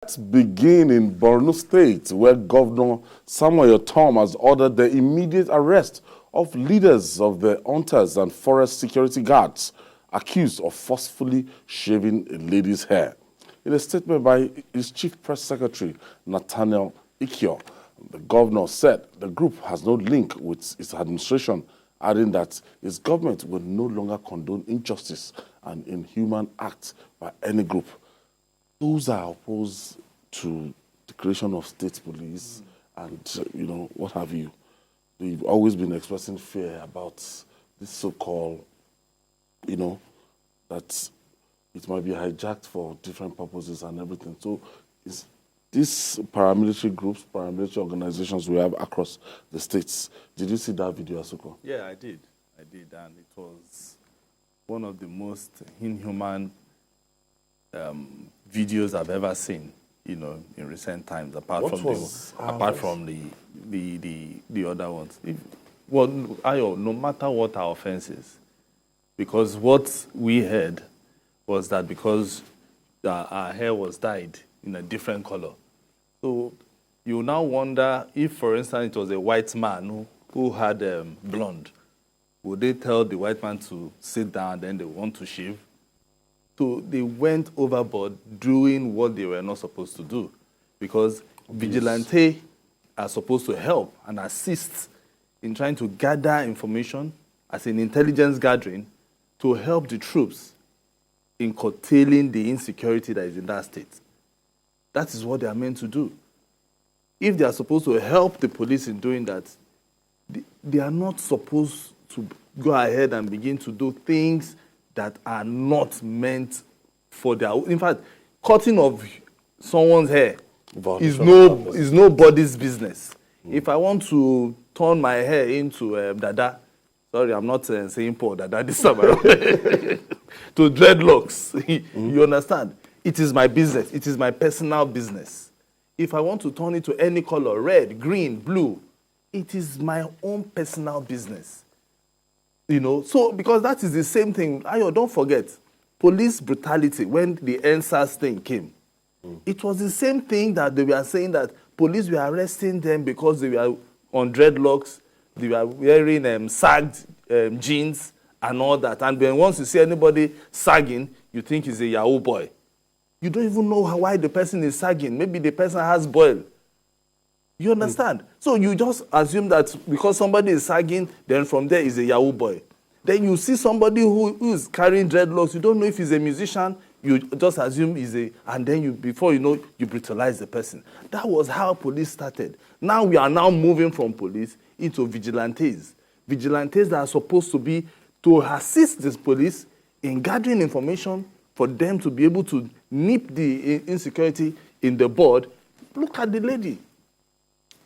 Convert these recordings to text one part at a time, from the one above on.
Let's begin in Borno State, where Governor Samuel Ortom has ordered the immediate arrest of leaders of the hunters and forest security guards accused of forcefully shaving a lady's hair. In a statement by his chief press secretary, Nathaniel Ikio, the governor said the group has no link with its administration, adding that his government will no longer condone injustice and inhuman acts by any group. Those are opposed to the creation of state police and, what have you. They've always been expressing fear about this so-called, that it might be hijacked for different purposes and everything. So these paramilitary groups, paramilitary organizations we have across the states, did you see that video, Asuko? Yeah, I did, and it was one of the most inhuman videos I've ever seen, in recent times, apart from the other ones. No matter what our offense is, because what we heard was that because our hair was dyed in a different color. So you now wonder if, for instance, it was a white man who had blonde, would they tell the white man to sit down and then they want to shave? So they went overboard doing what they were not supposed to do, because vigilantes are supposed to help and assist in trying to gather information as an intelligence gathering to help the troops in curtailing the insecurity that is in that state. That is what they are meant to do. If they are supposed to help the police in doing that, they are not supposed to go ahead and begin to do things that are not meant for their... In fact, cutting of someone's hair is nobody's business. If I want to turn my hair into dada, sorry, I'm not saying poor dada this time around, to dreadlocks, you understand? It is my business. It is my personal business. If I want to turn it to any color, red, green, blue, it is my own personal business. So because that is the same thing. Ayo, don't forget, police brutality, when the NSAS thing came, it was the same thing that they were saying that police were arresting them because they were on dreadlocks, they were wearing sagged jeans and all that. And then once you see anybody sagging, you think he's a Yahoo boy. You don't even know why the person is sagging. Maybe the person has boil. You understand? So you just assume that because somebody is sagging, then from there is a Yahoo boy. Then you see somebody who is carrying dreadlocks, you don't know if he's a musician, you just assume he's and then before you know, you brutalize the person. That was how police started. Now we are now moving from police into vigilantes. Vigilantes that are supposed to be to assist this police in gathering information for them to be able to nip the insecurity in the bud. Look at the lady.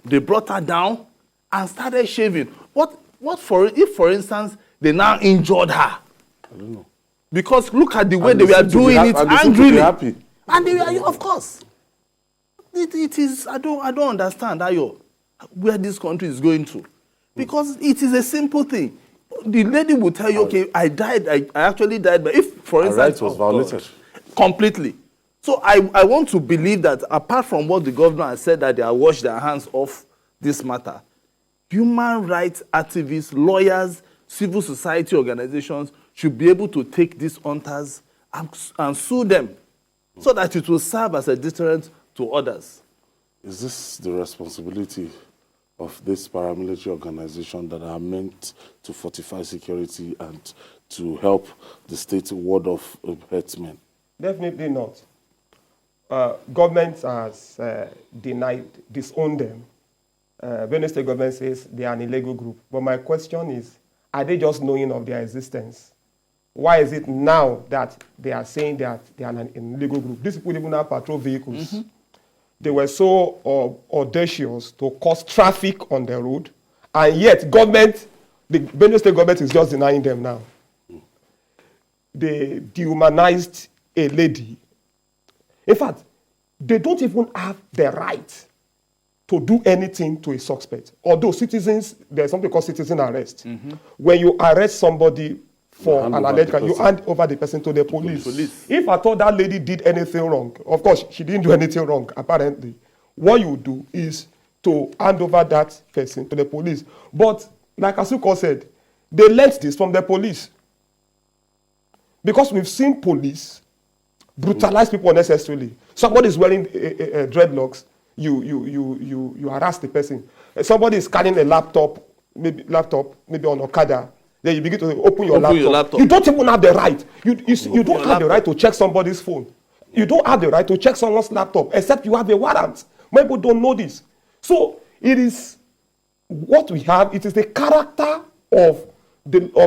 They brought her down and started shaving. If, for instance, they now injured her? I don't know. Because look at the way they were doing it angrily. And they were, of course. It is, I don't understand, Ayo, where this country is going to. Because it is a simple thing. The lady will tell you, okay, I actually died, but if, for instance... rights was violated. Completely. So I want to believe that apart from what the governor has said, that they have washed their hands off this matter, human rights activists, lawyers, civil society organizations should be able to take these hunters and sue them so that it will serve as a deterrent to others. Is this the responsibility of this paramilitary organization that are meant to fortify security and to help the state ward off herdsmen? Definitely not. Government has disowned them. Benue State government says they are an illegal group. But my question is, are they just knowing of their existence? Why is it now that they are saying that they are an illegal group? These people even have patrol vehicles. They were so audacious to cause traffic on the road, and yet the Benue State government is just denying them now. They dehumanized a lady. In fact, they don't even have the right to do anything to a suspect. Although citizens, there's something called citizen arrest. When you arrest somebody for an alleged crime, you hand over the person to the police. If I thought that lady did anything wrong, of course, she didn't do anything wrong, apparently. What you do is to hand over that person to the police. But, like Asuko said, they learnt this from the police. Because we've seen police brutalize people unnecessarily. Somebody is wearing dreadlocks, you harass the person. Somebody is carrying a laptop, maybe on Okada. Then you begin to open your laptop. You don't even have the right. You don't have the right to check somebody's phone. You don't have the right to check someone's laptop, except you have a warrant. Many people don't know this. So it is what we have. It is the character of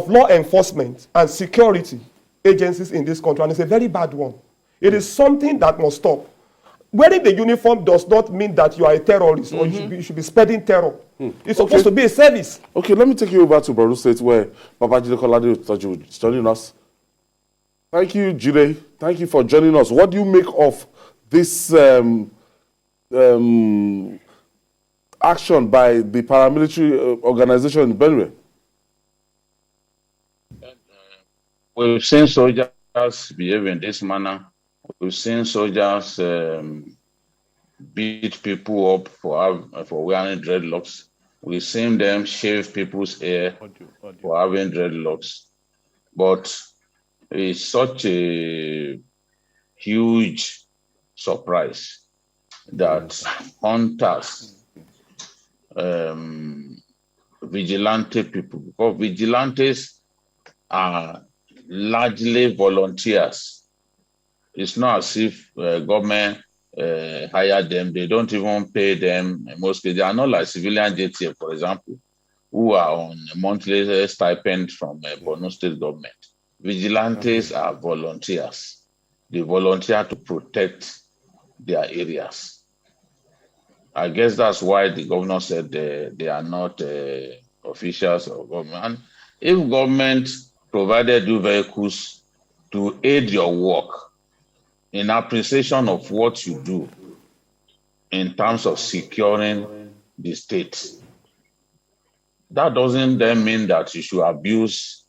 law enforcement and security agencies in this country, and it's a very bad one. It is something that must stop. Wearing the uniform does not mean that you are a terrorist or you should be spreading terror. It's supposed to be a service. Okay, let me take you over to Borno State where Babajide Kolade is joining us. Thank you, Jide. Thank you for joining us. What do you make of this action by the paramilitary organization in Benue? We've seen soldiers behave in this manner. We've seen soldiers beat people up for wearing dreadlocks. We've seen them shave people's hair for having dreadlocks. But it's such a huge surprise that hunters, vigilante people, because vigilantes are largely volunteers. It's not as if government hired them. They don't even pay them. Mostly, they are not like civilian JTF, for example, who are on a monthly stipend from Borno State government. Vigilantes are volunteers. They volunteer to protect their areas. I guess that's why the governor said they are not officials of government. And if government provided you vehicles to aid your work in appreciation of what you do in terms of securing the state, that doesn't then mean that you should abuse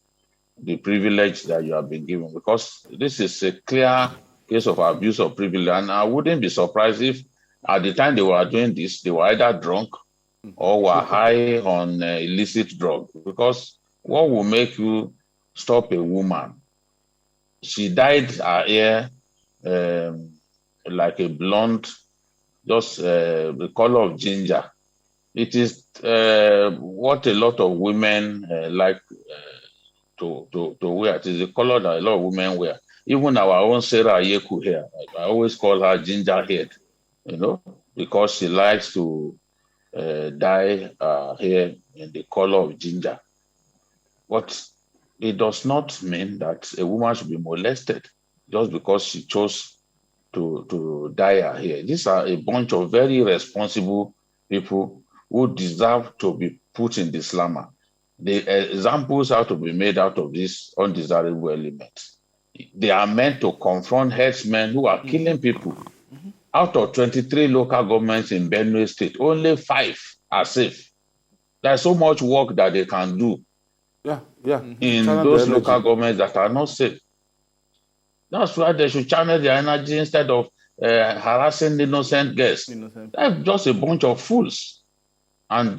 the privilege that you have been given, because this is a clear case of abuse of privilege. And I wouldn't be surprised if at the time they were doing this, they were either drunk or were high on illicit drug. Because what will make you stop a woman? She dyed her hair like a blonde, just the color of ginger. It is what a lot of women like to wear. It is the color that a lot of women wear. Even our own Sarah Yeku hair, I always call her ginger head, because she likes to dye her hair in the color of ginger. But it does not mean that a woman should be molested just because she chose to dye her hair. These are a bunch of very responsible people who deserve to be put in the slammer. The examples have to be made out of these undesirable elements. They are meant to confront herdsmen who are killing people. Out of 23 local governments in Benue State, only 5 are safe. There's so much work that they can do in those local governments that are not safe. That's why they should channel their energy instead of harassing innocent guests. That's just a bunch of fools. And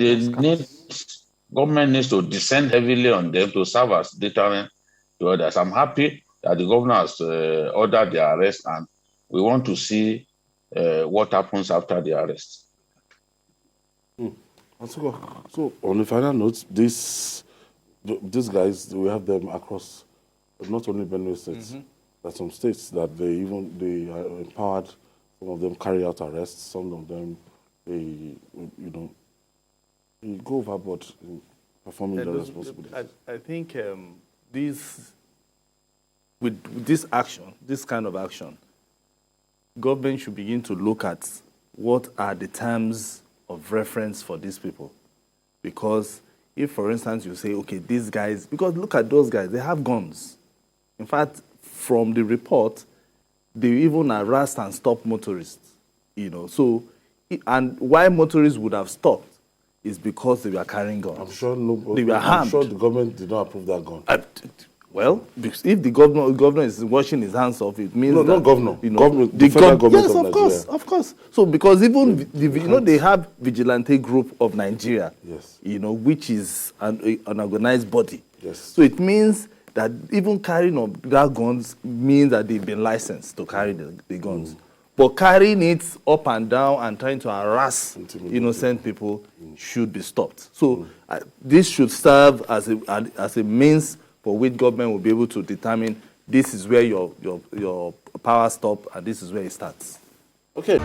government needs to descend heavily on them to serve as deterrent to others. I'm happy that the governor has ordered their arrest, and we want to see what happens after the arrest. So on the final note, these guys, we have them across not only Benue states, there are some states that they are empowered. Some of them carry out arrests. Some of them they go overboard in performing their responsibilities. I think with this action, this kind of action, government should begin to look at what are the terms of reference for these people. Because if, for instance, you say, okay, these guys, because look at those guys, they have guns. In fact, from the report, they even harassed and stopped motorists. So, and why motorists would have stopped is because they were carrying guns. I'm sure they were harmed. I'm sure the government did not approve that gun. Well, because if the governor is washing his hands off, it means No, that, not governor. You know, Government, the federal government yes, of of course, Nigeria. of course. So because even they have Vigilante Group of Nigeria, Yes. Which is an organized body. Yes. So it means that even carrying of that guns means that they've been licensed to carry the guns. But carrying it up and down and trying to harass innocent people should be stopped. So this should serve as a means for which government will be able to determine this is where your power stops and this is where it starts. Okay.